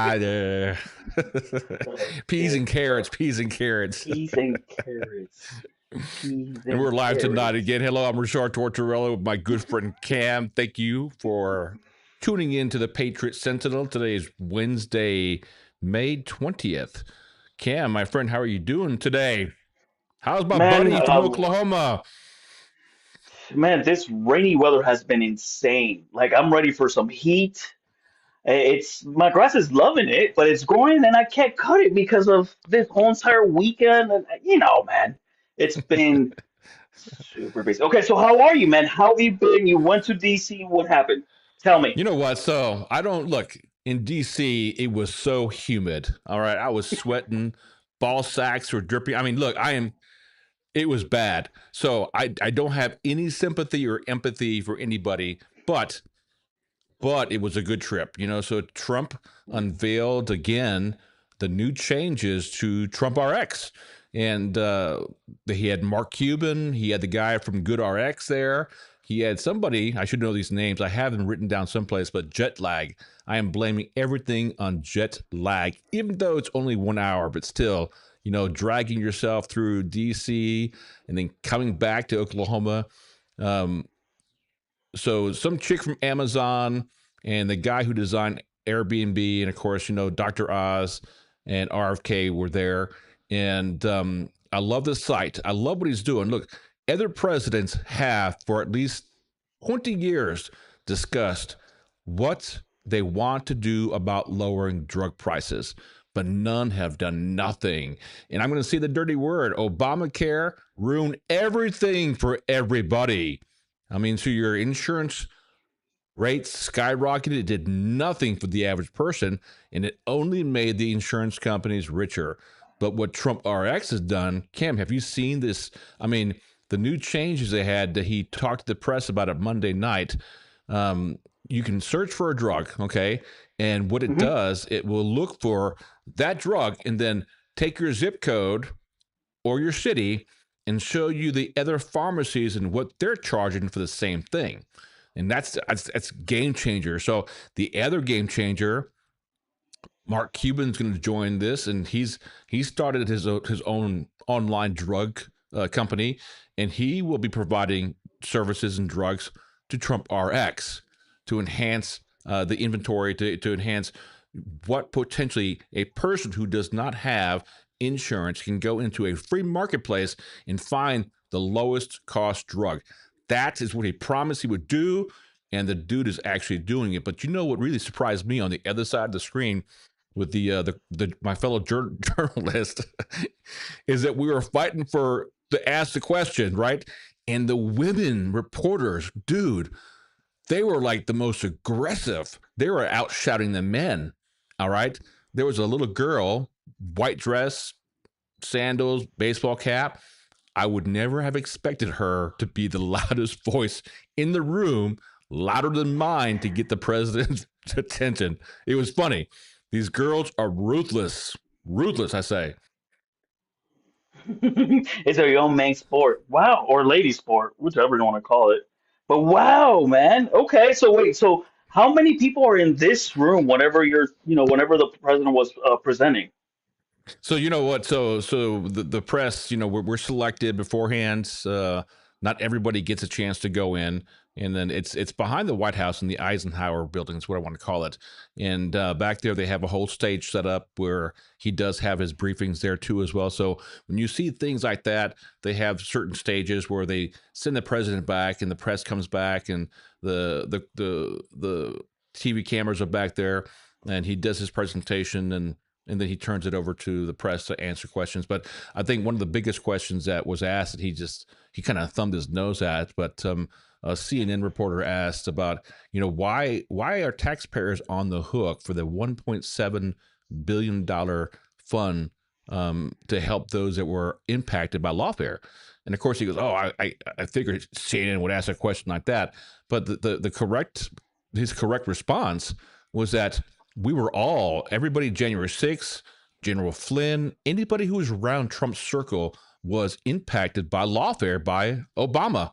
there. Peas and carrots, peas and carrots. Peas and carrots. Peas And we're and live tonight carrots. again. Hello, I'm Rarchar Tortorello with my good friend Cam. Thank you for tuning in to the Patriot Sentinel. Today is Wednesday, May 20th. Cam, my friend, how are you doing today? How's my Man, buddy from Oklahoma? man, this rainy weather has been insane. Like I'm ready for some heat. It's my grass is loving it, but it's growing and I can't cut it because of this whole entire weekend. And man, it's been super busy. Okay, so how are you, man? How have you been? You went to DC. What happened? Tell me. You know what? So I don't look in DC. It was so humid. All right, I was sweating. Ball sacks were dripping. I mean, look, I am. It was bad. So I don't have any sympathy or empathy for anybody, but it was a good trip. So Trump unveiled again the new changes to TrumpRx. And he had Mark Cuban. He had the guy from GoodRx there. He had somebody, I should know these names. I have them written down someplace, but jet lag. I am blaming everything on jet lag, even though it's only 1 hour, but still, dragging yourself through DC and then coming back to Oklahoma. So some chick from Amazon and the guy who designed Airbnb, and of course, Dr. Oz and RFK were there. And I love the site. I love what he's doing. Look, other presidents have for at least 20 years discussed what they want to do about lowering drug prices, but none have done nothing. And I'm going to say the dirty word. Obamacare ruined everything for everybody. I mean, so your insurance rates skyrocketed. It did nothing for the average person, and it only made the insurance companies richer. But what TrumpRx has done, Cam, have you seen this? I mean, the new changes they had that he talked to the press about it Monday night. You can search for a drug, okay? And what it Hmm. does, it will look for that drug and then take your zip code or your city and show you the other pharmacies and what they're charging for the same thing. And that's game changer. So the other game changer, Mark Cuban's going to join this, and he started his own online drug company, and he will be providing services and drugs to TrumpRx to enhance the inventory, to enhance what potentially a person who does not have insurance can go into a free marketplace and find the lowest cost drug. That is what he promised he would do, and the dude is actually doing it. But you know what really surprised me on the other side of the screen with my fellow journalist is that we were fighting to ask the question, right? And the women reporters, dude, they were like the most aggressive. They were out shouting the men. All right. There was a little girl, white dress, sandals, baseball cap. I would never have expected her to be the loudest voice in the room, louder than mine, to get the president's attention. It was funny. These girls are ruthless. Ruthless, I say. It's a young man sport. Wow, or lady sport, whichever you want to call it. But wow, man. Okay, so wait, so how many people are in this room whenever whenever the president was presenting? So you know what? So the press, we're selected beforehand. Not everybody gets a chance to go in, and then it's behind the White House in the Eisenhower building is what I want to call it. And back there, they have a whole stage set up where he does have his briefings there too as well. So when you see things like that, they have certain stages where they send the president back, and the press comes back, and the TV cameras are back there, and he does his presentation and then he turns it over to the press to answer questions. But I think one of the biggest questions that was asked that he kind of thumbed his nose at, but a CNN reporter asked about, why are taxpayers on the hook for the $1.7 billion fund to help those that were impacted by lawfare? And of course he goes, oh, I figured CNN would ask a question like that. But his correct response was that everybody January 6th, General Flynn, anybody who was around Trump's circle was impacted by lawfare by Obama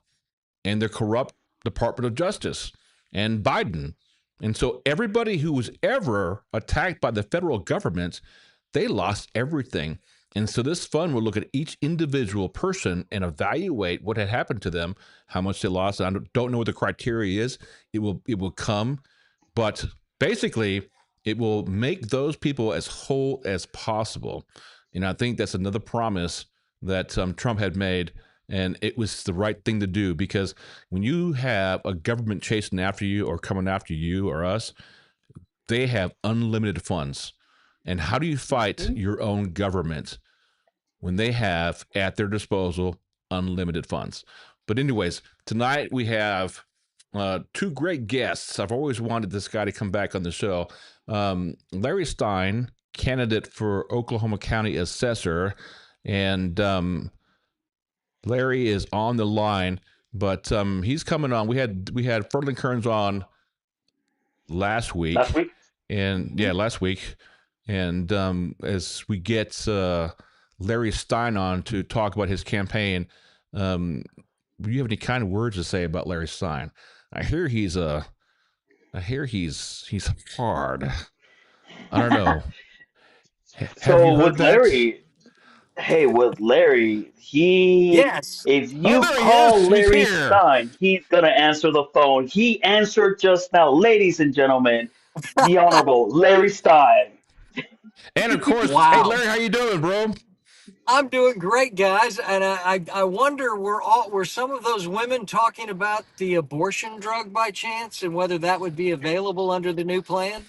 and the corrupt Department of Justice and Biden. And so everybody who was ever attacked by the federal government, they lost everything. And so this fund will look at each individual person and evaluate what had happened to them, how much they lost. I don't know what the criteria is. It will come, but basically it will make those people as whole as possible. And I think that's another promise that Trump had made, and it was the right thing to do, because when you have a government chasing after you or coming after you or us, they have unlimited funds. And how do you fight Mhm. your own government when they have at their disposal unlimited funds? But, anyways, tonight we have two great guests. I've always wanted this guy to come back on the show. Larry Stein, candidate for Oklahoma County Assessor, and Larry is on the line, but he's coming on. We had Ferdinand Kearns on last Last week, week. and Mhm. yeah, last week, and as we get Larry Stein on to talk about his campaign, do you have any kind of words to say about Larry Stein? I hear he's hard. I don't know. Have you So heard with that? Larry, hey, with Larry, Yes. if Oh, you there he is. call He's Larry here. Stein, he's gonna answer the phone. He answered just now, ladies and gentlemen, the Honorable Larry Stein. And of course, hey Wow. Larry, how you doing, bro? I'm doing great, guys, and I wonder were some of those women talking about the abortion drug by chance, and whether that would be available under the new plan?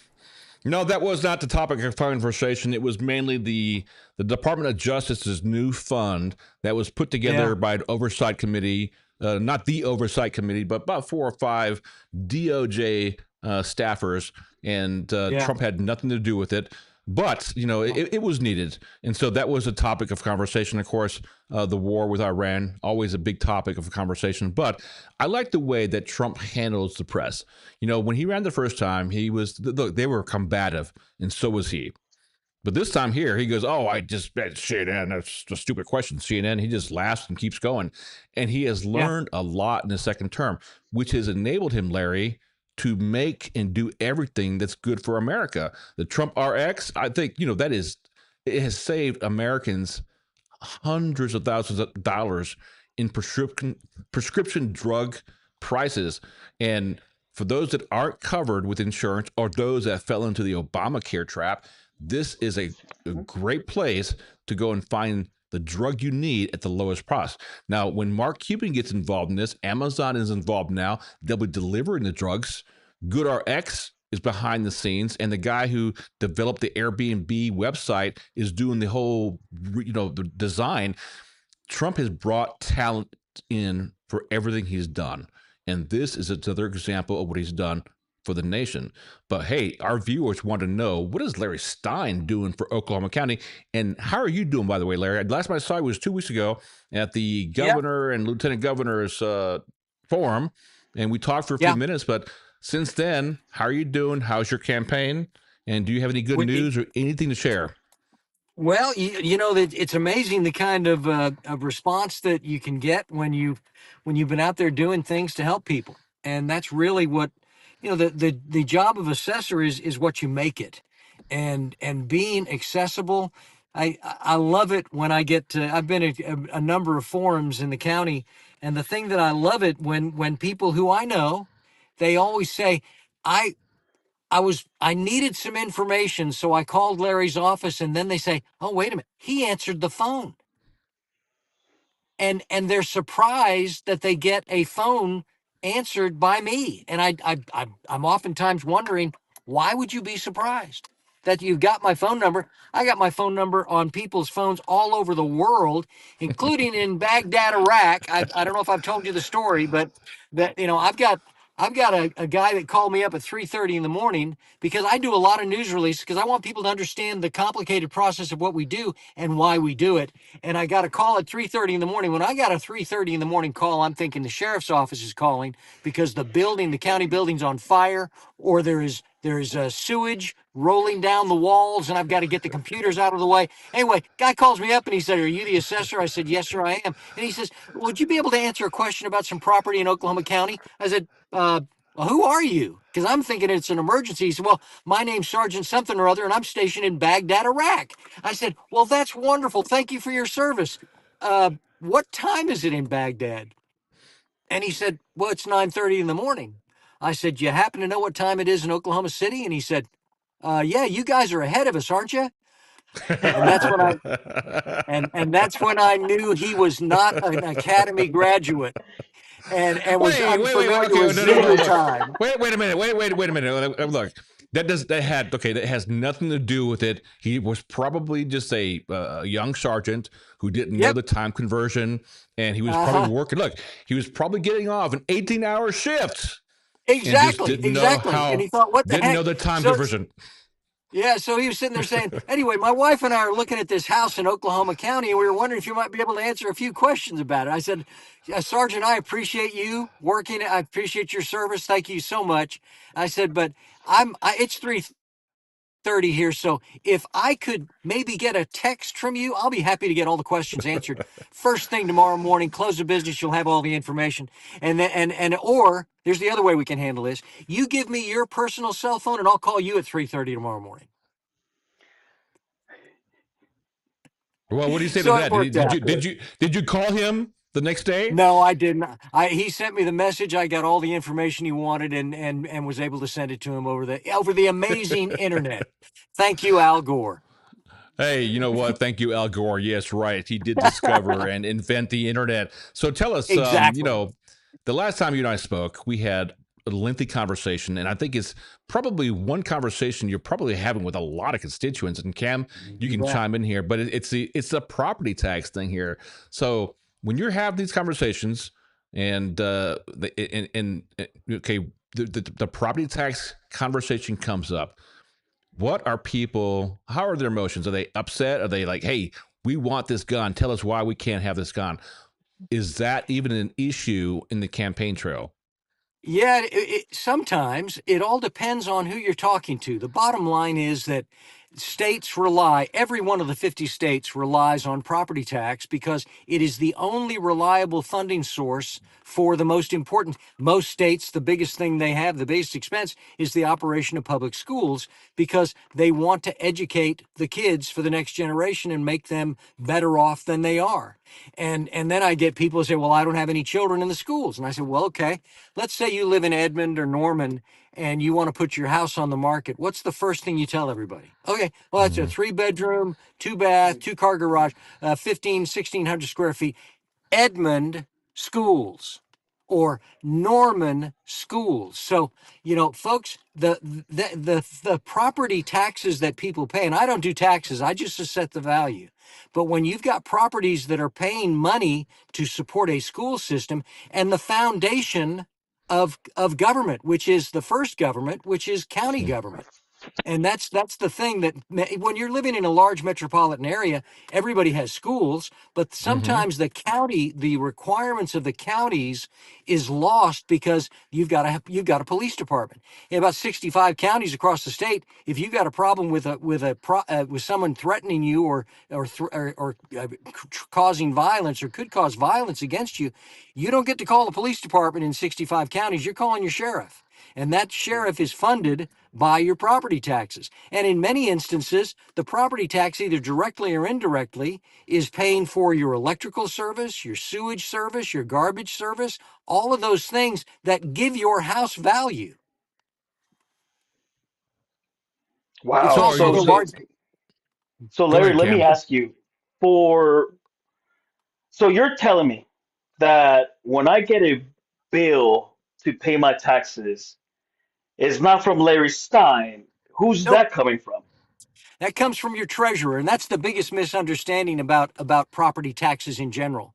No, that was not the topic of conversation. It was mainly the Department of Justice's new fund that was put Yeah. together by an oversight committee, not the oversight committee, but about 4 or 5 DOJ staffers, and Yeah. Trump had nothing to do with it. But it was needed, and so that was a topic of conversation. Of course, the war with Iran, always a big topic of conversation. But I like the way that Trump handles the press. When he ran the first time, he was look. They were combative, and so was he. But this time here, he goes, "Oh, I just CNN. That's a stupid question." CNN. He just laughs and keeps going, and he has Yeah. learned a lot in his second term, which has enabled him, Larry, to make and do everything that's good for America. The TrumpRx, I think, it has saved Americans hundreds of thousands of dollars in prescription drug prices. And for those that aren't covered with insurance, or those that fell into the Obamacare trap, this is a great place to go and find the drug you need at the lowest price. Now, when Mark Cuban gets involved in this, Amazon is involved now. They'll be delivering the drugs. GoodRx is behind the scenes, and the guy who developed the Airbnb website is doing the whole, the design. Trump has brought talent in for everything he's done, and this is another example of what he's done for the nation. But hey, our viewers want to know, what is Larry Stein doing for Oklahoma County, and how are you doing, by the way, Larry? Last time I saw you was 2 weeks ago at the Yeah. governor and lieutenant governor's forum, and we talked for a few Yeah. minutes. But since then, how are you doing? How's your campaign? And do you have any good We, news or anything to share? Well, you know that it's amazing the kind of response that you can get when you've been out there doing things to help people, and that's really what the job of assessor is what you make it, and being accessible. I love it when I get to. I've been at a number of forums in the county, and the thing that I love it when people who I know, they always say, I I needed some information, so I called Larry's office, and then they say, "Oh, wait a minute, he answered the phone." And they're surprised that they get a phone answered by me. And I'm oftentimes wondering, why would you be surprised that you got my phone number? I got my phone number on people's phones all over the world, including in Baghdad, Iraq. I don't know if I've told you the story, but that I've got a guy that called me up at 3:30 in the morning because I do a lot of news releases because I want people to understand the complicated process of what we do and why we do it. And I got a call at 3:30 in the morning. When I got a 3:30 in the morning call, I'm thinking the sheriff's office is calling because the county building's on fire, or there is sewage rolling down the walls, and I've got to get the computers out of the way. Anyway, guy calls me up and he said, "Are you the assessor?" I said, "Yes, sir, I am." And he says, "Would you be able to answer a question about some property in Oklahoma County?" I said, well, who are you? Because I'm thinking it's an emergency. He said, well, my name's Sergeant something or other, and I'm stationed in Baghdad, Iraq. I said, well, that's wonderful. Thank you for your service. What time is it in Baghdad? And he said, well, it's 9:30 in the morning. I said, you happen to know what time it is in Oklahoma City? And he said, yeah, you guys are ahead of us, aren't you? And that's when and that's when I knew he was not an academy graduate and was wait. unfamiliar Okay, with no. Zulu Look, time. wait a minute. Wait a minute. Look, that has nothing to do with it. He was probably just a young sergeant who didn't know Yep. the time conversion, and he was probably working. Look, he was probably getting off an 18-hour shift, and just Exactly. didn't know And he thought, what the heck? the time So, conversion. yeah, so he was sitting there saying, anyway, my wife and I are looking at this house in Oklahoma County, and we were wondering if you might be able to answer a few questions about it. I said, yeah, Sergeant, I appreciate you working. I appreciate your service. Thank you so much. I said, but it's 3:30 here, so if I could maybe get a text from you, I'll be happy to get all the questions answered. First thing tomorrow morning, close the business, you'll have all the information. And then or here's the other way we can handle this. You give me your personal cell phone and I'll call you at 3:30 tomorrow morning. Well, what do you say to So it that? worked out. Did you call him the next day? No, I didn't. He sent me the message. I got all the information he wanted and was able to send it to him over the amazing internet. Thank you, Al Gore. Hey, you know what? Thank you, Al Gore. Yes, right. He did discover and invent the internet. So tell us, Exactly. the last time you and I spoke, we had a lengthy conversation, and I think it's probably one conversation you're probably having with a lot of constituents. And Cam, you can chime in here, but it's the property tax thing here. So when you're having these conversations, and okay, the property tax conversation comes up. How are their emotions? Are they upset? Are they like, hey, we want this gone. Tell us why we can't have this gone. Is that even an issue in the campaign trail? Yeah, sometimes it all depends on who you're talking to. The bottom line is that every one of the 50 states relies on property tax because it is the only reliable funding source for the most important. Most states, the biggest thing they have, the biggest expense is the operation of public schools because they want to educate the kids for the next generation and make them better off than they are. And then I get people who say, well, I don't have any children in the schools. And I said, well, okay, let's say you live in Edmond or Norman and you want to put your house on the market. What's the first thing you tell everybody? Okay, well, it's a 3-bedroom, 2-bath, 2-car garage, 1,600 square feet. Edmond schools or Norman schools. So, folks, the property taxes that people pay, and I don't do taxes, I just assess the value. But when you've got properties that are paying money to support a school system and the foundation of government, which is the first government, which is county government. And that's the thing that when you're living in a large metropolitan area, everybody has schools, but sometimes the requirements of the counties is lost because you've got a police department. In about 65 counties across the state, if you've got a problem with someone threatening you or causing violence or could cause violence against you, you don't get to call the police department in 65 counties. You're calling your sheriff. And that sheriff is funded by your property taxes. And in many instances, the property tax, either directly or indirectly, is paying for your electrical service, your sewage service, your garbage service, all of those things that give your house value. It's Wow. also the large. So Go Larry, ahead, let me Cam. ask you so you're telling me that when I get a bill to pay my taxes, it's not from Larry Stein. Who's Nope. that coming from? That comes from your treasurer, and that's the biggest misunderstanding about property taxes in general.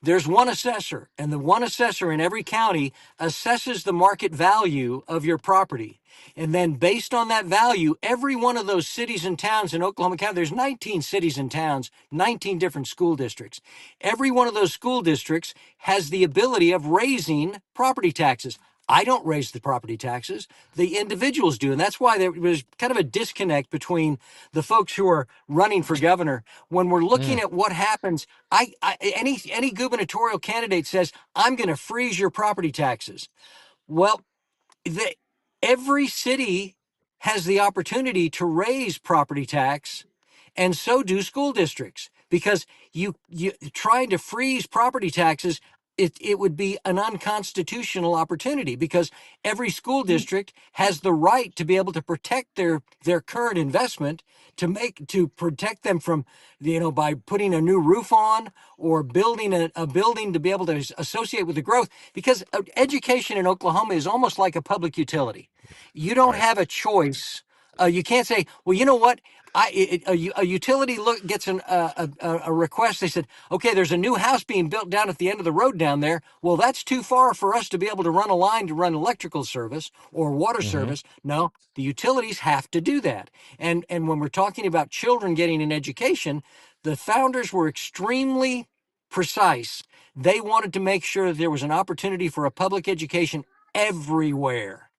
There's one assessor, and the one assessor in every county assesses the market value of your property. And then based on that value, every one of those cities and towns in Oklahoma County, there's 19 cities and towns, 19 different school districts. Every one of those school districts has the ability of raising property taxes. I don't raise the property taxes. The individuals do. And that's why there was kind of a disconnect between the folks who are running for governor. When we're looking at what happens, any gubernatorial candidate says, I'm going to freeze your property taxes. Well, the, every city has the opportunity to raise property tax, and so do school districts, because you trying to freeze property taxes, it would be an unconstitutional opportunity, because every school district has the right to be able to protect their current investment, to protect them from, by putting a new roof on or building a building to be able to associate with the growth, because education in Oklahoma is almost like a public utility. You don't Right. have a choice. You can't say, well, you know what? A utility gets a request. They said, okay, there's a new house being built down at the end of the road down there. Well, that's too far for us to be able to run a line to run electrical service or water service. No, the utilities have to do that. And when we're talking about children getting an education, the founders were extremely precise. They wanted to make sure that there was an opportunity for a public education everywhere.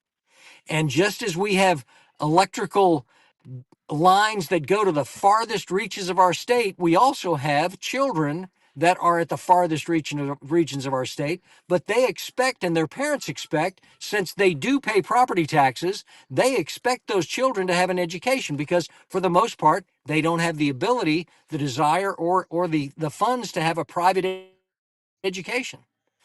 And just as we have electrical lines that go to the farthest reaches of our state, we also have children that are at the farthest regions of our state, but they expect, and their parents expect, since they do pay property taxes, they expect those children to have an education, because for the most part, they don't have the ability, the desire, or the funds to have a private education.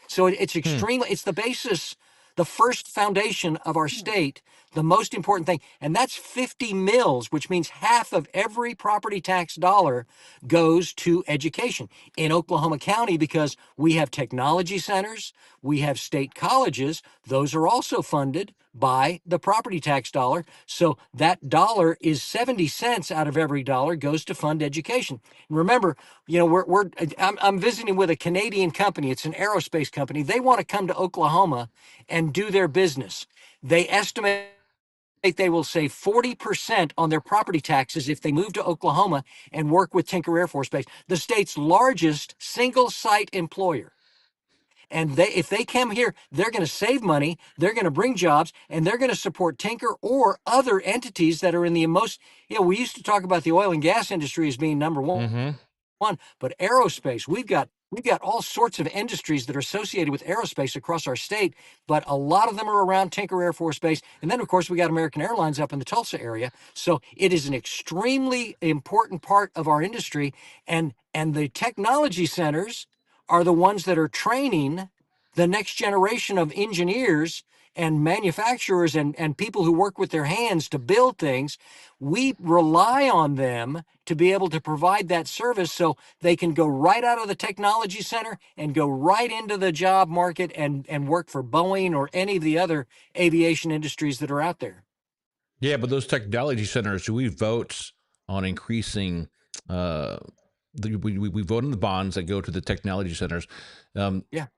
So it's extremely, it's the basis, the first foundation of our state, the most important thing. And that's 50 mills, which means half of every property tax dollar goes to education. In Oklahoma County, because we have technology centers, we have state colleges, those are also funded by the property tax dollar. So that dollar is 70 cents out of every dollar goes to fund education. And remember, I'm visiting with a Canadian company. It's an aerospace company. They want to come to Oklahoma and do their business. They estimate they will save 40% on their property taxes if they move to Oklahoma and work with Tinker Air Force Base, the state's largest single site employer. And if they come here, they're going to save money, they're going to bring jobs, and they're going to support Tinker or other entities that are in the most, we used to talk about the oil and gas industry as being number one, but aerospace, we've got all sorts of industries that are associated with aerospace across our state, but a lot of them are around Tinker Air Force Base. And then, of course, we got American Airlines up in the Tulsa area. So it is an extremely important part of our industry. And the technology centers are the ones that are training the next generation of engineers and manufacturers and people who work with their hands to build things. We rely on them to be able to provide that service, so they can go right out of the technology center and go right into the job market and work for Boeing or any of the other aviation industries that are out there. Yeah, but those technology centers, do we vote on increasing? We vote on the bonds that go to the technology centers.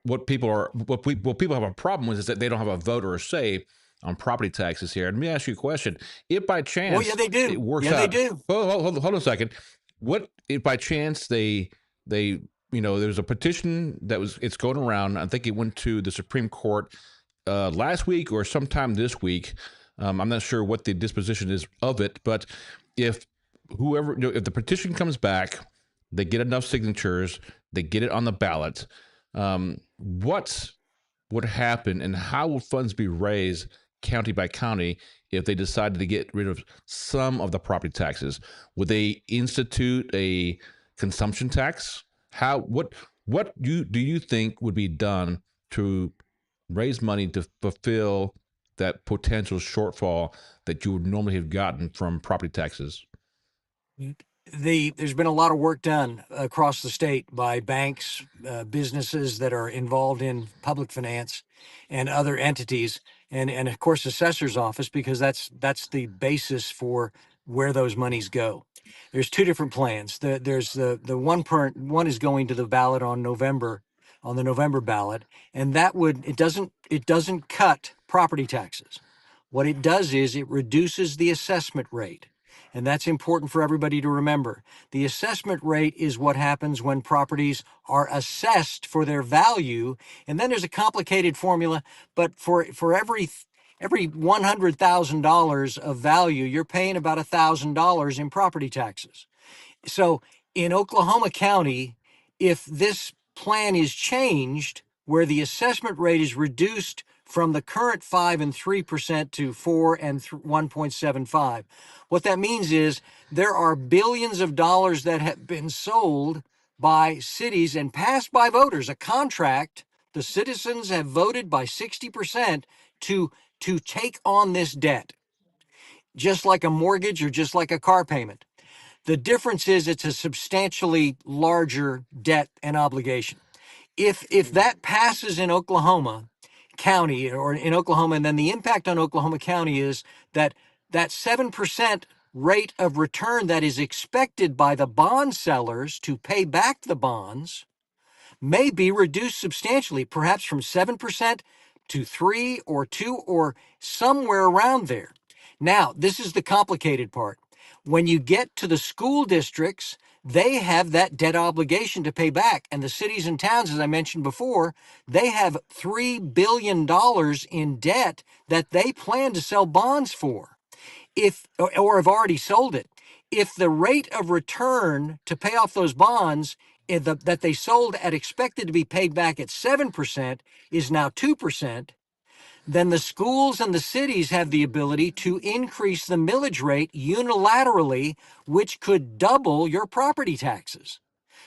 What people have a problem with is that they don't have a vote or a say on property taxes here. And let me ask you a question: if by chance, they do. it works Yeah, out, they do. Hold on a second. What if by chance there's a petition it's going around? I think it went to the Supreme Court last week or sometime this week. I'm not sure what the disposition is of it, but if if the petition comes back, they get enough signatures, they get it on the ballot, what would happen and how will funds be raised county by county if they decided to get rid of some of the property taxes? Would they institute a consumption tax? What do you think would be done to raise money to fulfill that potential shortfall that you would normally have gotten from property taxes? There's been a lot of work done across the state by banks, businesses that are involved in public finance, and other entities, and of course assessor's office, because that's the basis for where those monies go. There's two different plans. There's the one is going to the ballot on the November ballot, and it doesn't cut property taxes. What it does is it reduces the assessment rate. And that's important for everybody to remember. The assessment rate is what happens when properties are assessed for their value. And then there's a complicated formula, but for every $100,000 of value, you're paying about $1,000 in property taxes. So in Oklahoma County, if this plan is changed, where the assessment rate is reduced from the current 5 and 3% to 4 and 1.75. What that means is there are billions of dollars that have been sold by cities and passed by voters, a contract. The citizens have voted by 60% to take on this debt, just like a mortgage or just like a car payment. The difference is it's a substantially larger debt and obligation. If that passes in Oklahoma County or in Oklahoma, and then the impact on Oklahoma County is that 7% rate of return that is expected by the bond sellers to pay back the bonds may be reduced substantially, perhaps from 7% to 3 or 2 or somewhere around there. Now, this is the complicated part. When you get to the school districts, they have that debt obligation to pay back. And the cities and towns, as I mentioned before, they have $3 billion in debt that they plan to sell bonds for, or have already sold it. If the rate of return to pay off those bonds that they sold at expected to be paid back at 7% is now 2%, then the schools and the cities have the ability to increase the millage rate unilaterally, which could double your property taxes.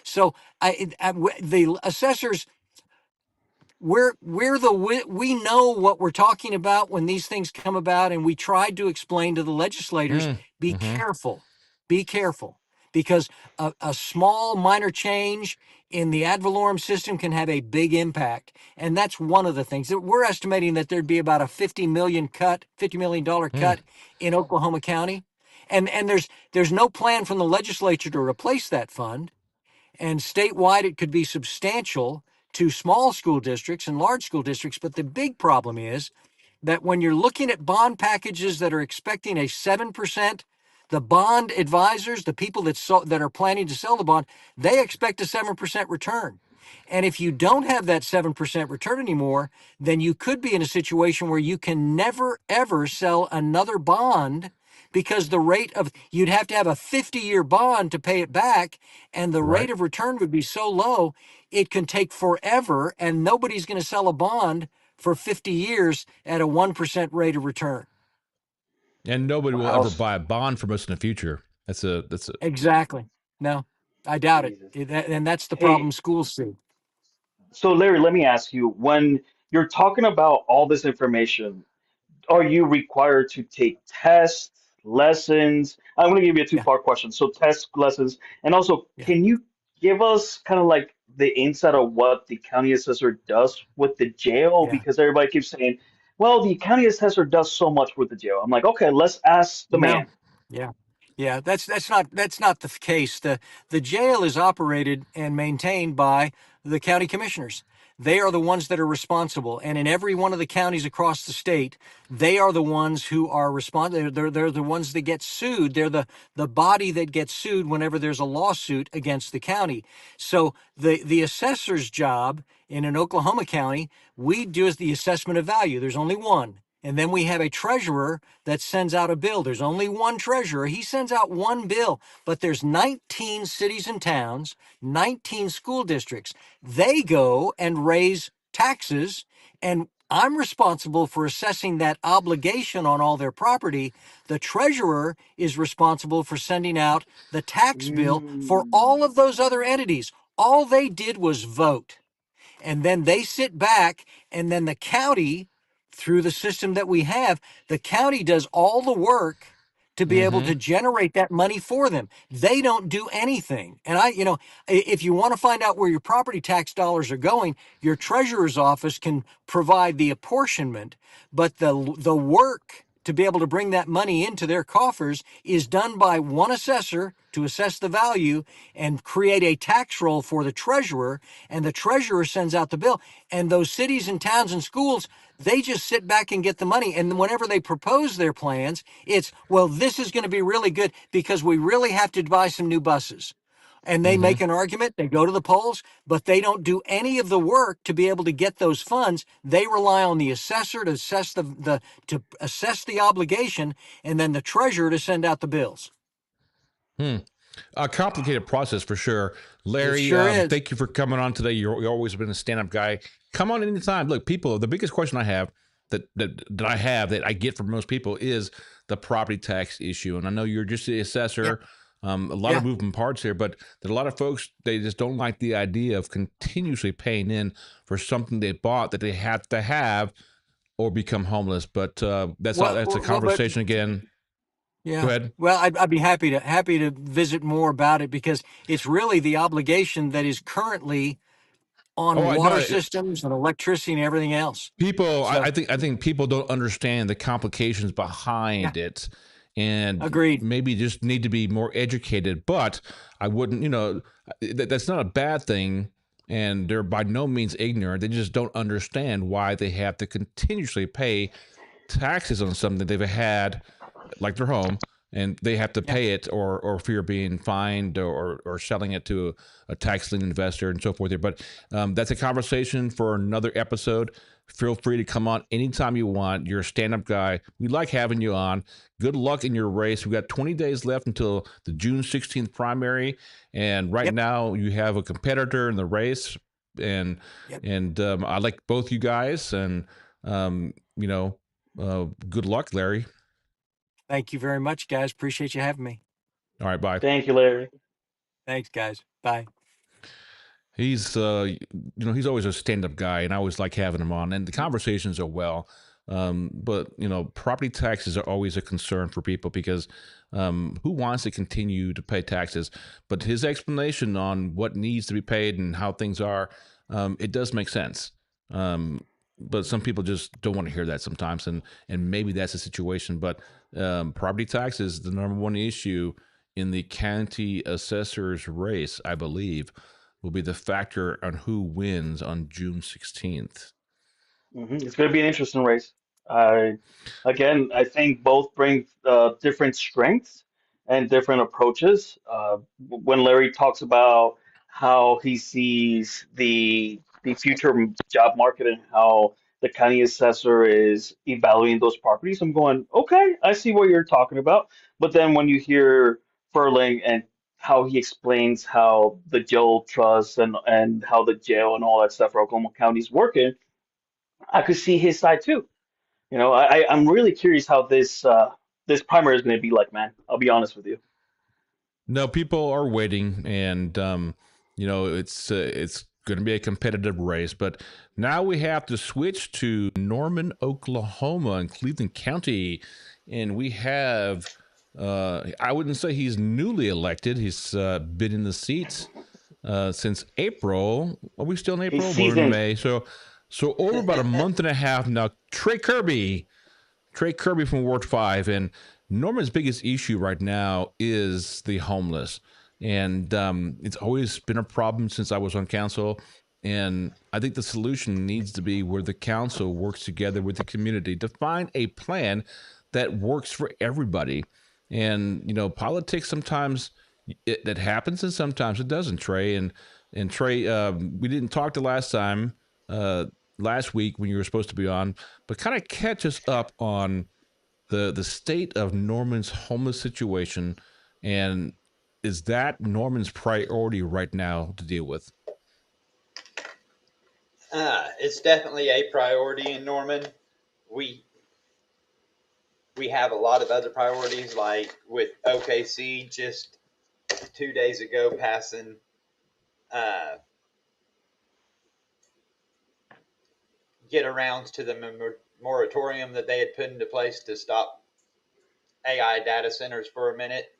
So the assessors, we know what we're talking about when these things come about, and we tried to explain to the legislators, be careful, because a small minor change in the ad valorem system can have a big impact. And that's one of the things that we're estimating, that there'd be about a $50 million cut in Oklahoma County. And there's no plan from the legislature to replace that fund. And statewide, it could be substantial to small school districts and large school districts. But the big problem is that when you're looking at bond packages that are expecting a 7%, the bond advisors, the people that are planning to sell the bond, they expect a 7% return. And if you don't have that 7% return anymore, then you could be in a situation where you can never, ever sell another bond, because the rate of, you'd have to have a 50-year bond to pay it back, and the rate of return would be so low, it can take forever, and nobody's going to sell a bond for 50 years at a 1% rate of return. And nobody will ever buy a bond from us in the future. That's a Exactly. No, I doubt Jesus. it. And that's the Hey, problem schools see. so Larry, let me ask you, when you're talking about all this information, are you required to take tests, lessons? I'm going to give you a Yeah. two-part question. So tests, lessons, and also, Yeah. can you give us kind of like the insight of what the county assessor does with the jail? Yeah. Because everybody keeps saying, well, the county assessor does so much with the jail. I'm like, okay, let's ask the No. man. Yeah. Yeah, that's not the case. The jail is operated and maintained by the county commissioners. They are the ones that are responsible, and in every one of the counties across the state, they are the ones who are responsible. They're the ones that get sued. They're the body that gets sued whenever there's a lawsuit against the county. So the assessor's job in an Oklahoma county, we do is the assessment of value. There's only one. And then we have a treasurer that sends out a bill. There's only one treasurer. He sends out one bill, but there's 19 cities and towns, 19 school districts. They go and raise taxes, and I'm responsible for assessing that obligation on all their property. The treasurer is responsible for sending out the tax bill for all Mm. of those other entities. All they did was vote. And then they sit back, and then the county, through the system that we have, the county does all the work to be able to generate that money for them. They don't do anything. And if you want to find out where your property tax dollars are going, your treasurer's office can provide the apportionment, but the work to be able to bring that money into their coffers is done by one assessor to assess the value and create a tax roll for the treasurer, and the treasurer sends out the bill. And those cities and towns and schools, they just sit back and get the money. And whenever they propose their plans, it's, well, this is going to be really good because we really have to buy some new buses. And they make an argument, they go to the polls, but they don't do any of the work to be able to get those funds. They rely on the assessor to assess to assess the obligation, and then the treasurer to send out the bills. a complicated process for sure. It Larry, sure is. thank you for coming on today. You're always been a stand-up guy. Come on anytime. Look, people, the biggest question I have, that I have that I get from most people is the property tax issue. And I know you're just the assessor. A lot of moving parts here, but there are a lot of folks, they just don't like the idea of continuously paying in for something they bought that they have to have or become homeless. But that's a conversation again. Yeah. Go ahead. Well, I'd be happy to visit more about it, because it's really the obligation that is currently on water systems and electricity and everything else. People, So, I think people don't understand the complications behind it, and agreed. maybe just need to be more educated. But I wouldn't, that's not a bad thing, and they're by no means ignorant. They just don't understand why they have to continuously pay taxes on something they've had, like their home, and they have to pay it or fear being fined or selling it to a tax lien investor and so forth here. But that's a conversation for another episode. Feel free to come on anytime you want. You're a stand-up guy. We like having you on. Good luck in your race. We've got 20 days left until the June 16th primary. And right now you have a competitor in the race. And I like both you guys. And, good luck, Larry. Thank you very much, guys. Appreciate you having me. All right, bye. Thank you, Larry. Thanks, guys. Bye. He's he's always a stand-up guy, and I always like having him on, and the conversations are well. But property taxes are always a concern for people because who wants to continue to pay taxes? But his explanation on what needs to be paid and how things are, it does make sense. But some people just don't want to hear that sometimes, and maybe that's the situation. But property tax is the number one issue in the county assessor's race, I believe, will be the factor on who wins on June 16th. It's going to be an interesting race. Again, I think both bring different strengths and different approaches. When Larry talks about how he sees the future job market and how the county assessor is evaluating those properties, I'm going, okay, I see what you're talking about. But then when you hear Furling and how he explains how the jail trust and how the jail and all that stuff for Oklahoma County is working, I could see his side too. I'm really curious how this primary is going to be like, man. I'll be honest with you. No, people are waiting, and it's going to be a competitive race. But now we have to switch to Norman, Oklahoma, and Cleveland County, and we have. I wouldn't say he's newly elected. He's been in the seats since April. Are we still in April? We're in May. So over about a month and a half now. TREY Kirby from Ward 5, and Norman's biggest issue right now is the homeless, and it's always been a problem since I was on council. And I think the solution needs to be where the council works together with the community to find a plan that works for everybody. And politics sometimes that happens, and sometimes it doesn't. Trey and Trey, we didn't talk the last time. Last week when you were supposed to be on, but kind of catch us up on the state of Norman's homeless situation, and is that Norman's priority right now to deal with? It's definitely a priority in Norman. We have a lot of other priorities, like with OKC just 2 days ago passing get arounds to the moratorium that they had put into place to stop AI data centers for a minute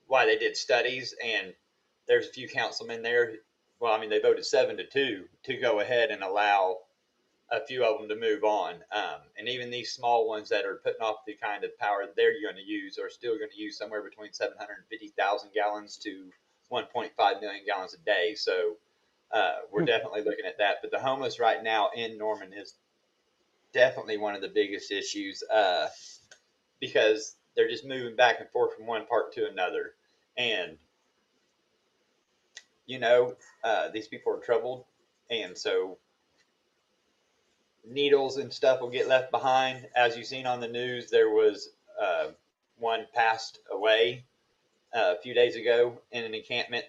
while they did studies. And there's a few councilmen there. Well, I mean, they voted 7-2 to go ahead and allow a few of them to move on. And even these small ones that are putting off the kind of power that they're going to use are still going to use somewhere between 750,000 gallons to 1.5 million gallons a day. So we're definitely looking at that. But the homeless right now in Norman is definitely one of the biggest issues because they're just moving back and forth from one part to another. And, these people are troubled. And so needles and stuff will get left behind. As you've seen on the news, there was one passed away a few days ago in an encampment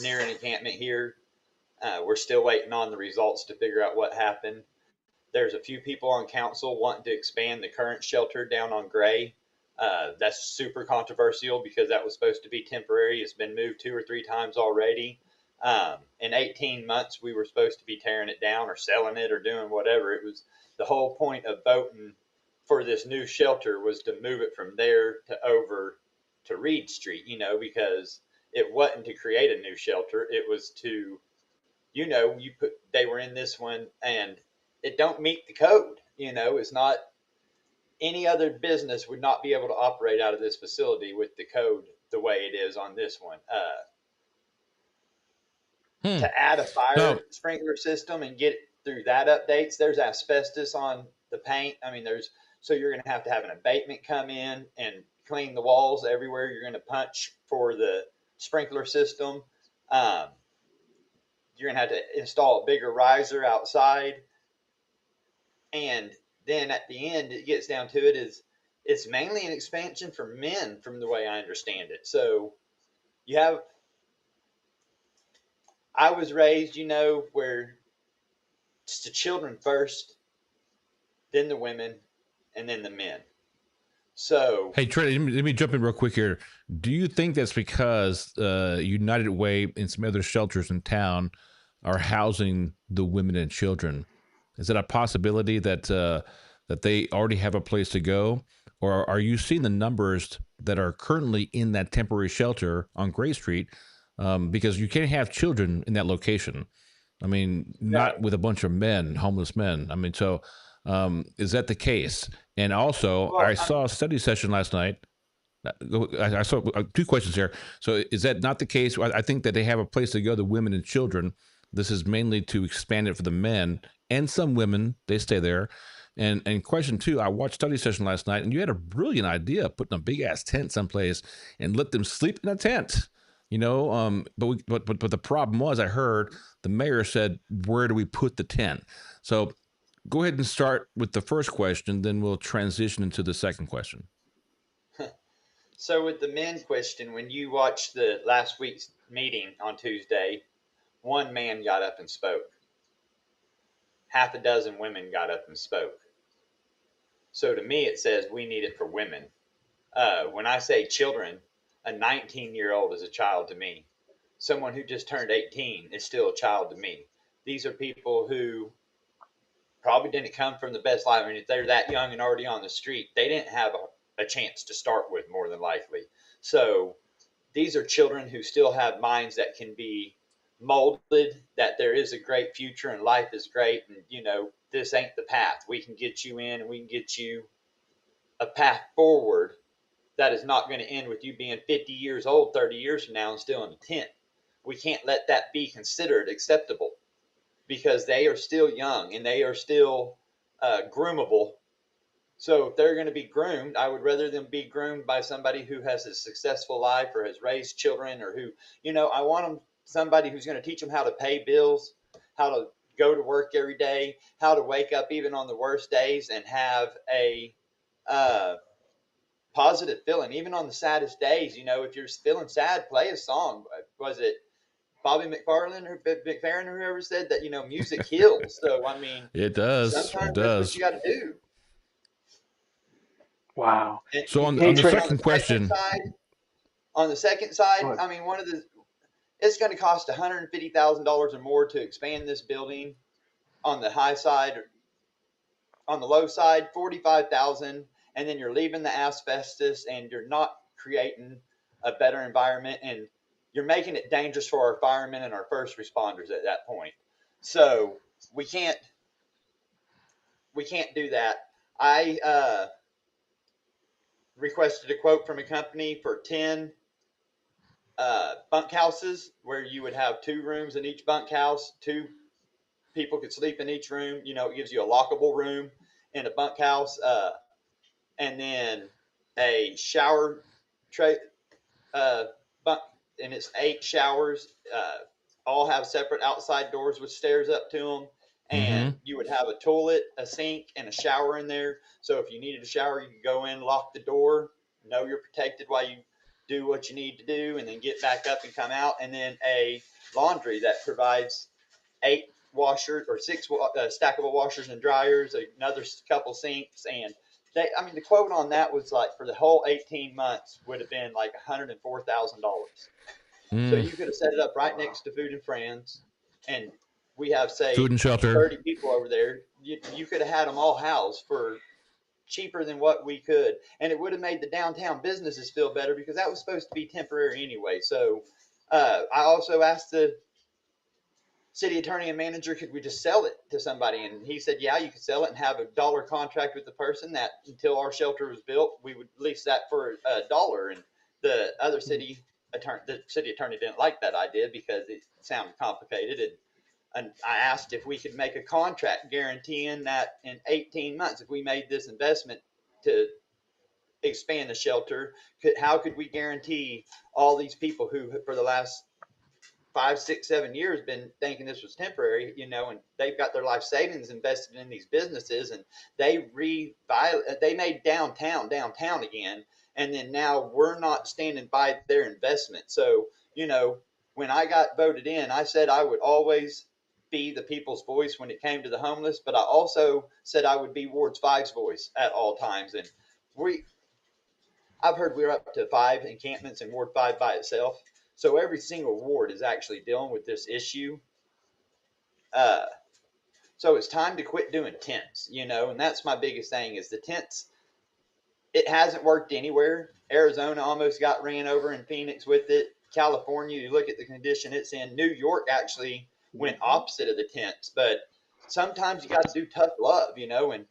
near an encampment here. We're still waiting on the results to figure out what happened. There's a few people on council wanting to expand the current shelter down on Gray. That's super controversial because that was supposed to be temporary. It's been moved 2 or 3 times already. In 18 months, we were supposed to be tearing it down or selling it or doing whatever. It was the whole point of voting for this new shelter was to move it from there to over to Reed Street, because it wasn't to create a new shelter. It was to, they were in this one and it don't meet the code. It's not, any other business would not be able to operate out of this facility with the code the way it is on this one. To add a fire sprinkler system and get through that updates, there's asbestos on the paint. I mean, so you're going to have an abatement come in and clean the walls everywhere. You're going to punch for the sprinkler system. You're going to have to install a bigger riser outside. And then at the end, it gets down to it's mainly an expansion for men from the way I understand it. So I was raised, where it's the children first, then the women, and then the men. So, hey, Trey, let me jump in real quick here. Do you think that's because United Way and some other shelters in town are housing the women and children? Is it a possibility that that they already have a place to go, or are you seeing the numbers that are currently in that temporary shelter on Gray Street? Because you can't have children in that location. I mean, not with a bunch of men, homeless men. I mean, so is that the case? And also, I saw a study session last night. I saw 2 questions here. So is that not the case? I think that they have a place to go, the women and children. This is mainly to expand it for the men and some women. They stay there. And question 2, I watched study session last night, and you had a brilliant idea of putting a big ass tent someplace and let them sleep in a tent. But the problem was, I heard the mayor said, "Where do we put the tent?" So go ahead and start with the first question, then we'll transition into the second question. So with the men question, when you watched the last week's meeting on Tuesday, one man got up and spoke. Half a dozen women got up and spoke. So to me, it says we need it for women. When I say children, a 19-year-old is a child to me. Someone who just turned 18 is still a child to me. These are people who probably didn't come from the best life. I mean, if they're that young and already on the street, they didn't have a chance to start with, more than likely. So these are children who still have minds that can be molded, that there is a great future and life is great. And, this ain't the path. We can get you in and we can get you a path forward that is not going to end with you being 50 years old 30 years from now and still in a tent. We can't let that be considered acceptable because they are still young and they are still groomable. So if they're going to be groomed, I would rather them be groomed by somebody who has a successful life or has raised children, or who, I want them, somebody who's going to teach them how to pay bills, how to go to work every day, how to wake up even on the worst days and have a positive feeling, even on the saddest days. If you're feeling sad, play a song. Was it Bobby McFerrin or whoever said that, music heals? So, I mean, it does. Sometimes it that's does. what you got to do. Wow. And So on Hey, the Trey. second question, on the second side, Go ahead. I mean, it's going to cost $150,000 or more to expand this building. On the high side, on the low side, 45,000, and then you're leaving the asbestos, and you're not creating a better environment, and you're making it dangerous for our firemen and our first responders at that point. So we can't do that. I requested a quote from a company for 10 bunkhouses, where you would have 2 rooms in each bunkhouse. 2 people could sleep in each room. It gives you a lockable room in a bunkhouse, and then a shower tray bunk, and it's 8 showers. All have separate outside doors with stairs up to them. And you would have a toilet, a sink, and a shower in there. So if you needed a shower, you could go in, lock the door, know you're protected while you do what you need to do, and then get back up and come out. And then a laundry that provides 8 washers or 6 stackable washers and dryers, another couple sinks, and the quote on that was like for the whole 18 months would have been like $104,000. So Mm. you could have set it up right next to Food and Friends, and we have, Food say, and shelter. 30 people over there. You could have had them all housed for cheaper than what we could, and it would have made the downtown businesses feel better because that was supposed to be temporary anyway. So I also asked the city attorney and manager, could we just sell it to somebody? And he said, yeah, you could sell it and have a dollar contract with the person that until our shelter was built, we would lease that for $1. And the city attorney didn't like that idea because it sounded complicated. And I asked if we could make a contract guaranteeing that in 18 months, if we made this investment to expand the shelter, how could we guarantee all these people who for the last 5, 6, 7 years been thinking this was temporary, and they've got their life savings invested in these businesses, and they made downtown again, and then now we're not standing by their investment. So, when I got voted in, I said I would always be the people's voice when it came to the homeless, but I also said I would be Ward 5's voice at all times. And I've heard we're up to 5 encampments in Ward 5 by itself. So every single ward is actually dealing with this issue. So it's time to quit doing tents, and that's my biggest thing is the tents. It hasn't worked anywhere. Arizona almost got ran over in Phoenix with it. California, you look at the condition it's in. New York actually went opposite of the tents. But sometimes you got to do tough love, and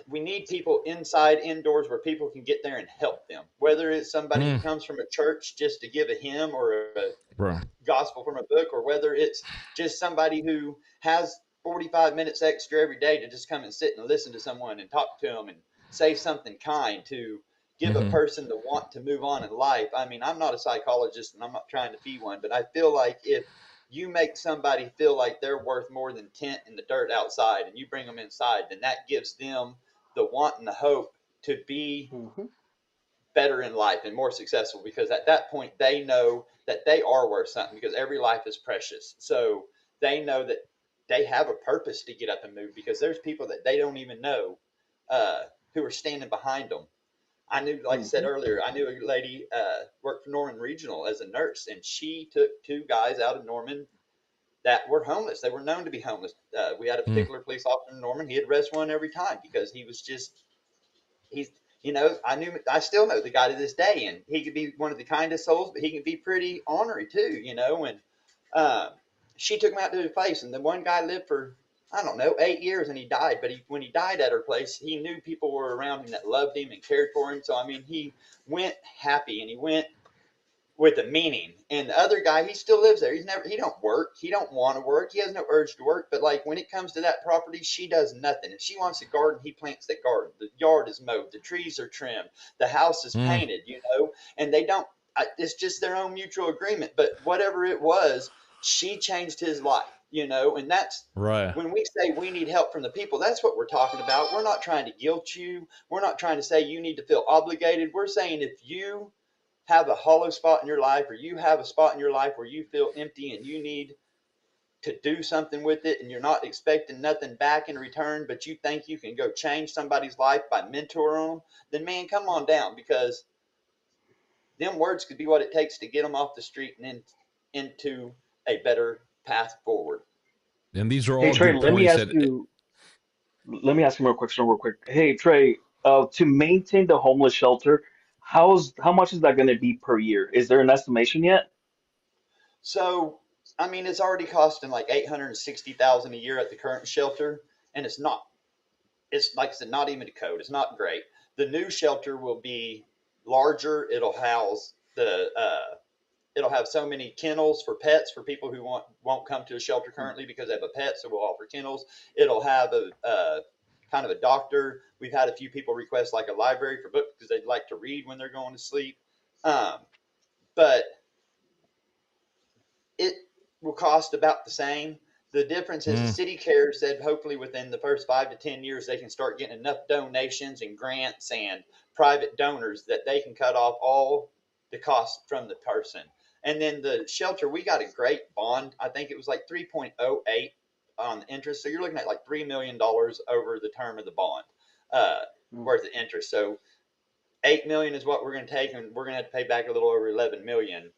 we need people inside, indoors, where people can get there and help them. Whether it's somebody who comes from a church just to give a hymn or a gospel from a book, or whether it's just somebody who has 45 minutes extra every day to just come and sit and listen to someone and talk to them and say something kind to give a person the want to move on in life. I mean, I'm not a psychologist and I'm not trying to be one, but I feel like if you make somebody feel like they're worth more than tent in the dirt outside and you bring them inside, then that gives them the want and the hope to be better in life and more successful, because at that point they know that they are worth something, because every life is precious. So they know that they have a purpose to get up and move, because there's people that they don't even know who are standing behind them. I knew, like I said earlier, I knew a lady worked for Norman Regional as a nurse, and she took 2 guys out of Norman that were homeless. They were known to be homeless. We had a particular police officer in Norman. He had arrest one every time because he was just, I still know the guy to this day, and he could be one of the kindest souls, but he can be pretty ornery too, and she took him out to the place, and the one guy lived for, I don't know, 8 years, and he died. But when he died at her place, he knew people were around him that loved him and cared for him. So, I mean, he went happy, and he went with a meaning. And the other guy, he still lives there. He don't work. He don't want to work. He has no urge to work. But like when it comes to that property, she does nothing. If she wants a garden, he plants that garden. The yard is mowed. The trees are trimmed. The house is painted, and they don't, it's just their own mutual agreement. But whatever it was, she changed his life, and that's Right. when we say we need help from the people, that's what we're talking about. We're not trying to guilt you. We're not trying to say you need to feel obligated. We're saying if you have a hollow spot in your life, or you have a spot in your life where you feel empty and you need to do something with it, and you're not expecting nothing back in return, but you think you can go change somebody's life by mentoring them, then man, come on down, because them words could be what it takes to get them off the street and into a better path forward. And these are Hey all Trey, good points that let me ask you real quick. Hey Trey, to maintain the homeless shelter, how much is that going to be per year? Is there an estimation yet? So, I mean, it's already costing like $860,000 a year at the current shelter, and it's not. It's like I said, not even a code. It's not great. The new shelter will be larger. It'll have so many kennels for pets for people who won't come to a shelter currently because they have a pet. So we'll offer kennels. It'll have a kind of a doctor. We've had a few people request like a library for books because they'd like to read when they're going to sleep. But it will cost about the same. The difference is the city cares that hopefully within the first 5 to 10 years, they can start getting enough donations and grants and private donors that they can cut off all the costs from the person. And then the shelter, we got a great bond. I think it was like 3.08 on the interest. So you're looking at like $3 million over the term of the bond worth of interest. So 8 million is what we're going to take, and we're going to have to pay back a little over 11 million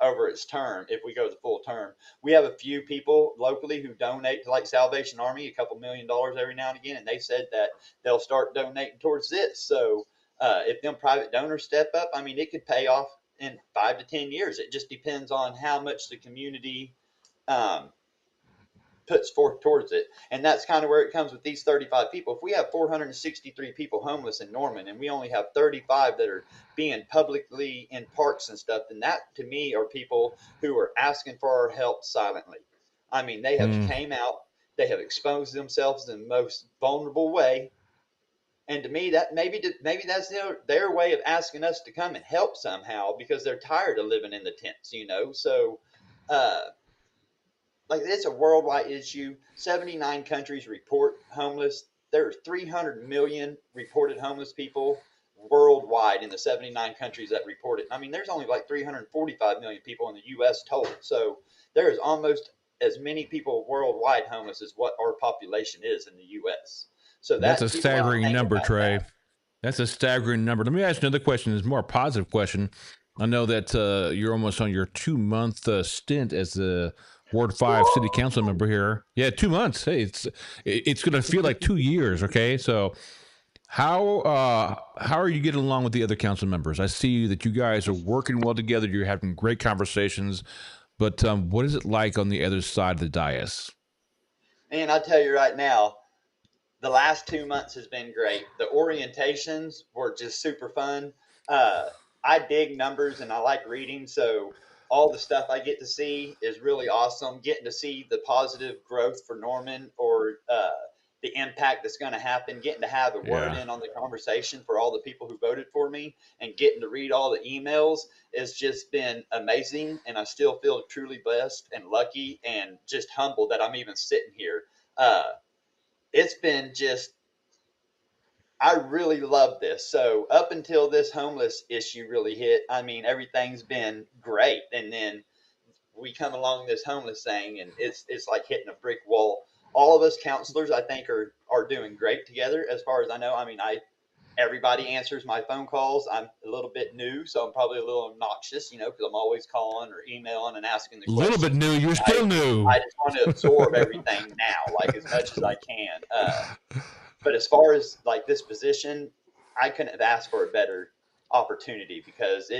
over its term if we go the full term. We have a few people locally who donate to like Salvation Army, a couple $1 million every now and again, and they said that they'll start donating towards this. So if them private donors step up, I mean, it could pay off in 5 to 10 years. It just depends on how much the community puts forth towards it. And that's kind of where it comes with these 35 people. If we have 463 people homeless in Norman and we only have 35 that are being publicly in parks and stuff, then that to me are people who are asking for our help silently. I mean, they have came out, they have exposed themselves in the most vulnerable way. And to me, that maybe that's their way of asking us to come and help somehow because they're tired of living in the tents, you know? So, like it's a worldwide issue. 79 countries report homeless. There are 300 million reported homeless people worldwide in the 79 countries that report it. I mean, there's only like 345 million people in the U.S. total. So there is almost as many people worldwide homeless as what our population is in the U.S. So that's a staggering number, Trey. That's a staggering number. Let me ask you another question. It's more a positive question. I know that you're almost on your 2-month stint as the Ward 5 City Council member here. Yeah, 2 months. Hey, it's going to feel like 2 years. Okay, so how are you getting along with the other council members? I see that you guys are working well together. You're having great conversations. But what is it like on the other side of the dais? And I'll tell you right now, the last 2 months has been great. The orientations were just super fun. I dig numbers and I like reading, so all the stuff I get to see is really awesome. Getting to see the positive growth for Norman or the impact that's going to happen, getting to have a word in on the conversation for all the people who voted for me and getting to read all the emails has just been amazing. And I still feel truly blessed and lucky and just humbled that I'm even sitting here. It's been just, I really love this. So up until this homeless issue really hit, I mean, everything's been great. And then we come along this homeless thing and it's like hitting a brick wall. All of us counselors, I think, are doing great together as far as I know. I mean, everybody answers my phone calls. I'm a little bit new, so I'm probably a little obnoxious, you know, because I'm always calling or emailing and asking the questions. A little bit new. You're still new. I just want to absorb everything now, like as much as I can. But as far as like this position, I couldn't have asked for a better opportunity because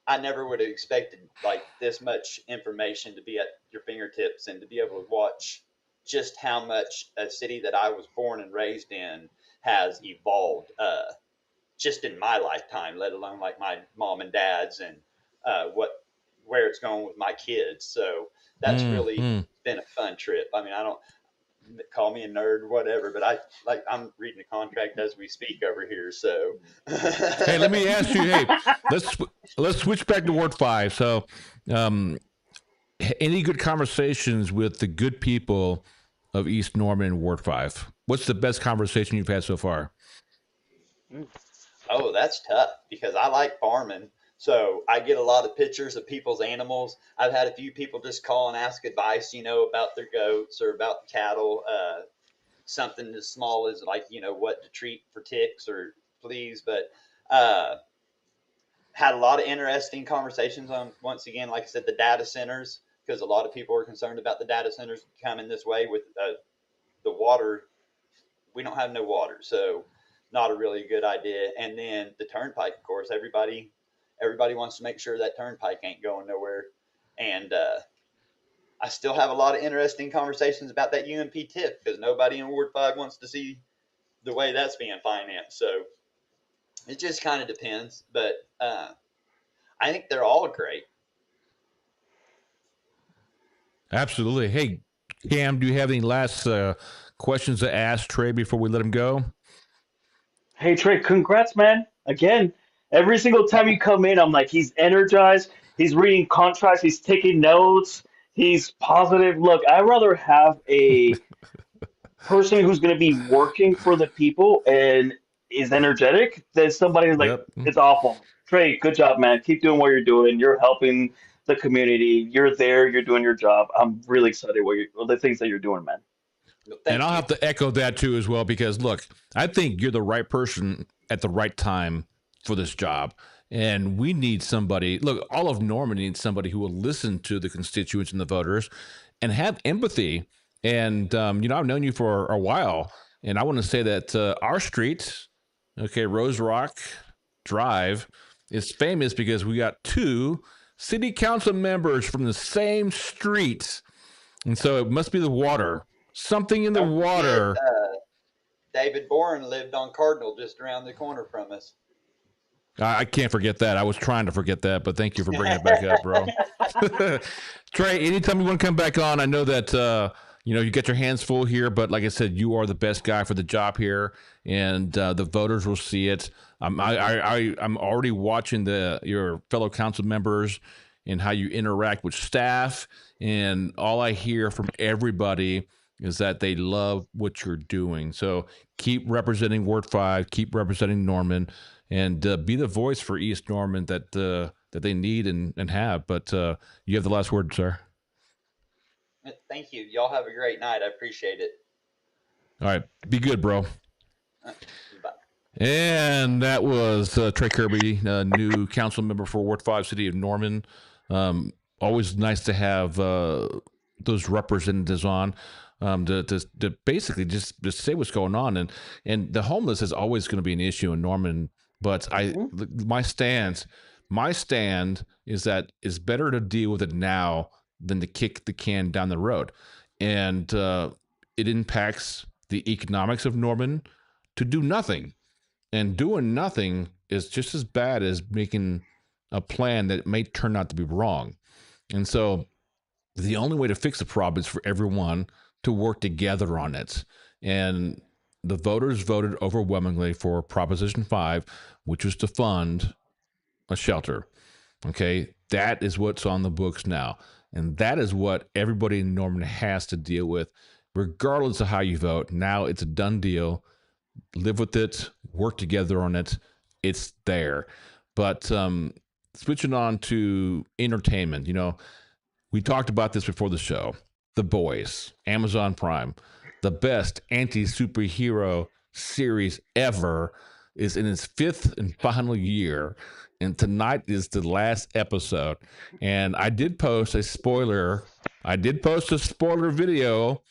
I never would have expected like this much information to be at your fingertips and to be able to watch just how much a city that I was born and raised in has evolved just in my lifetime, let alone like my mom and dad's and where it's going with my kids. So that's really been a fun trip. I mean, I don't call me a nerd, whatever, but I'm reading the contract as we speak over here. So, hey, let me ask you. Hey, let's switch back to Ward 5. So, any good conversations with the good people of East Norman Ward 5? What's the best conversation you've had so far? Oh, that's tough because I like farming. So I get a lot of pictures of people's animals. I've had a few people just call and ask advice, you know, about their goats or about the cattle, something as small as like, you know, what to treat for ticks or fleas. But had a lot of interesting conversations on, once again, like I said, the data centers, because a lot of people are concerned about the data centers coming this way with the water. We don't have no water, so not a really good idea. And then the turnpike, of course, everybody wants to make sure that turnpike ain't going nowhere. And I still have a lot of interesting conversations about that UMP tip because nobody in Ward 5 wants to see the way that's being financed. So it just kind of depends. But I think they're all great. Absolutely. Hey, Cam, do you have any last questions to ask Trey before we let him go? Hey, Trey, congrats, man. Again, every single time you come in, I'm like, he's energized. He's reading contracts. He's taking notes. He's positive. Look, I'd rather have a person who's going to be working for the people and is energetic than somebody who's like, it's awful. Trey, good job, man. Keep doing what you're doing. You're helping the community. You're there. You're doing your job. I'm really excited the things that you're doing, man. Thank And I'll you. have to echo that too as well, because look, I think you're the right person at the right time for this job. And we need somebody, look, all of Norman needs somebody who will listen to the constituents and the voters and have empathy. And, I've known you for a while. And I want to say that our street, okay, Rose Rock Drive, is famous because we got two city council members from the same street. And so it must be the water. Something in the Don't forget, water. David Boren lived on Cardinal just around the corner from us. I can't forget that. I was trying to forget that, but thank you for bringing it back up, bro. Trey, anytime you want to come back on, I know that you get your hands full here, but like I said, you are the best guy for the job here, and the voters will see it. I'm already watching your fellow council members and how you interact with staff, and all I hear from everybody is that they love what you're doing. So keep representing Ward 5, keep representing Norman, and be the voice for East Norman that they need and have. But you have the last word, sir. Thank you. Y'all have a great night. I appreciate it. All right. Be good, bro. Bye. And that was TREY KIRBY, new council member for Ward 5, City of Norman. Always nice to have those representatives on. To basically just say what's going on, and the homeless is always going to be an issue in Norman. But my stand is that it's better to deal with it now than to kick the can down the road, and it impacts the economics of Norman to do nothing, and doing nothing is just as bad as making a plan that may turn out to be wrong, and so the only way to fix the problem is for everyone to work together on it. And the voters voted overwhelmingly for Proposition 5, which was to fund a shelter. Okay, that is what's on the books now. And that is what everybody in Norman has to deal with, regardless of how you vote. Now it's a done deal. Live with it, work together on it. It's there. But switching on to entertainment, we talked about this before the show. The Boys, Amazon Prime, the best anti-superhero series ever, is in its 5th and final year. And tonight is the last episode. And I did post a spoiler. Video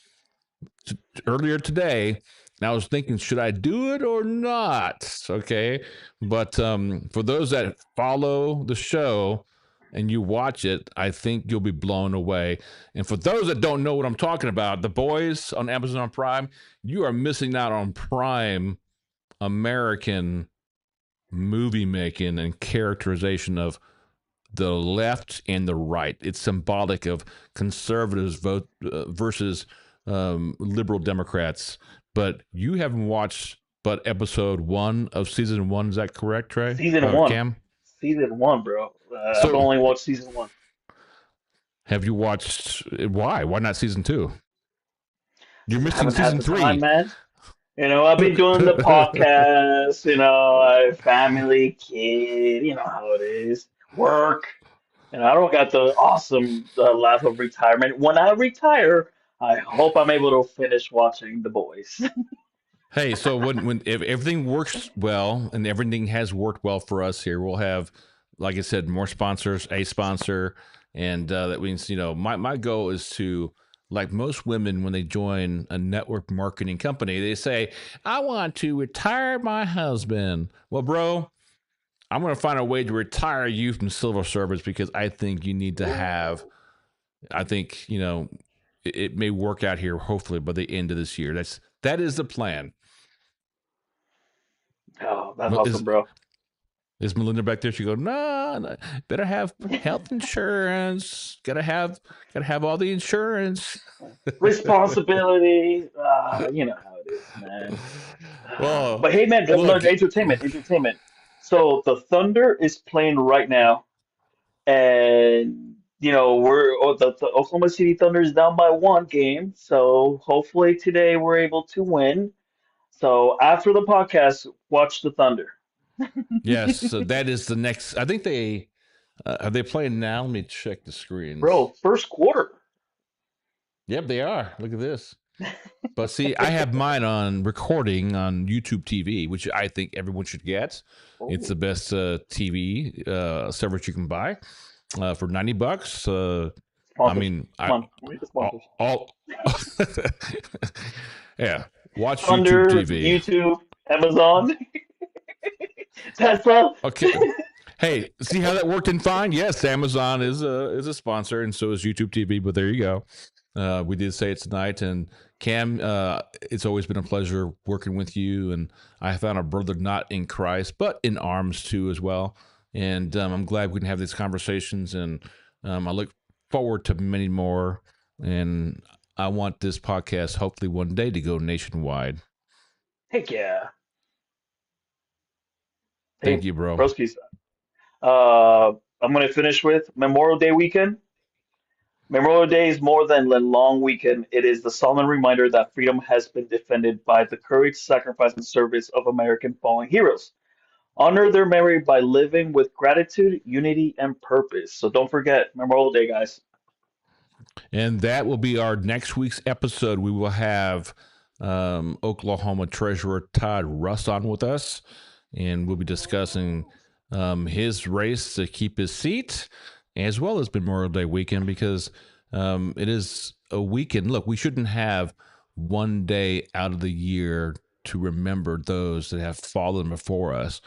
earlier today. And I was thinking, should I do it or not? Okay. But for those that follow the show and you watch it, I think you'll be blown away. And for those that don't know what I'm talking about, The Boys on Amazon Prime, you are missing out on prime American movie making and characterization of the left and the right. It's symbolic of conservatives vote versus liberal Democrats. But you haven't watched but episode 1 of season 1. Is that correct, Trey? Season 1. Cam? Season 1, bro. I've only watched season 1. Have you watched? Why? Why not season 2? You're I missing haven't had season the 3. time, man. I've been doing the podcast, family, kid, how it is, work. I don't got the awesome life of retirement. When I retire, I hope I'm able to finish watching The Boys. Hey, so if everything works well and everything has worked well for us here, we'll have, like I said, more sponsors, a sponsor, and that means my goal is to, like most women when they join a network marketing company, they say, I want to retire my husband. Well, bro, I'm going to find a way to retire you from civil service, because I think you need to have, it may work out here, hopefully by the end of this year. That is the plan. Oh, that's awesome, bro. Is Melinda back there? She go, no, better have health insurance. Gotta have all the insurance. Responsibility. You know how it is, man. Well, but hey, man, look, entertainment. So the Thunder is playing right now, and the Oklahoma City Thunder is down by 1 game. So hopefully today we're able to win. So after the podcast, watch the Thunder. Yes, so that is the next. I think they are they playing now. Let me check the screens. Bro, first quarter. Yep, they are. Look at this. But see, I have mine on recording on YouTube TV, which I think everyone should get. It's the best TV service you can buy for $90. I Sponsors. mean, Come on, we need the sponsors. all yeah. Watch YouTube Thunder, TV. YouTube, Amazon, Tesla. Okay. Hey, see how that worked in fine? Yes, Amazon is a sponsor, and so is YouTube TV. But there you go. We did say it tonight, and Cam, it's always been a pleasure working with you. And I found a brother not in Christ, but in arms too as well. And I'm glad we can have these conversations, and I look forward to many more. And I want this podcast hopefully one day to go nationwide. Heck yeah. Thank Hey, you, bro. broskies. I'm going to finish with Memorial Day weekend. Memorial Day is more than a long weekend. It is the solemn reminder that freedom has been defended by the courage, sacrifice, and service of American fallen heroes. Honor their memory by living with gratitude, unity, and purpose. So don't forget Memorial Day, guys. And that will be our next week's episode. We will have Oklahoma Treasurer Todd Russ on with us, and we'll be discussing his race to keep his seat, as well as Memorial Day weekend, because it is a weekend. Look, we shouldn't have one day out of the year to remember those that have fallen before us.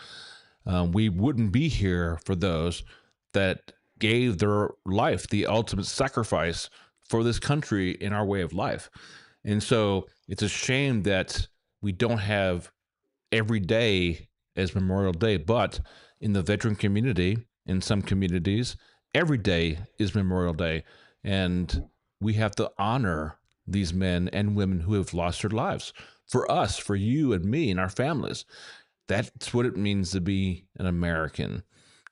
We wouldn't be here for those that gave their life, the ultimate sacrifice for this country and our way of life. And so it's a shame that we don't have every day as Memorial Day, but in the veteran community, in some communities, every day is Memorial Day. And we have to honor these men and women who have lost their lives for us, for you and me and our families. That's what it means to be an American.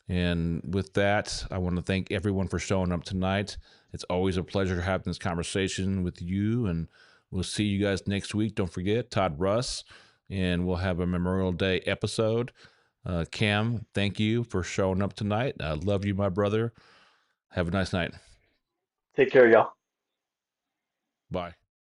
And with that, I want to thank everyone for showing up tonight. It's always a pleasure having this conversation with you, and we'll see you guys next week. Don't forget, Todd Russ, and we'll have a Memorial Day episode. Cam, thank you for showing up tonight. I love you, my brother. Have a nice night. Take care, y'all. Bye.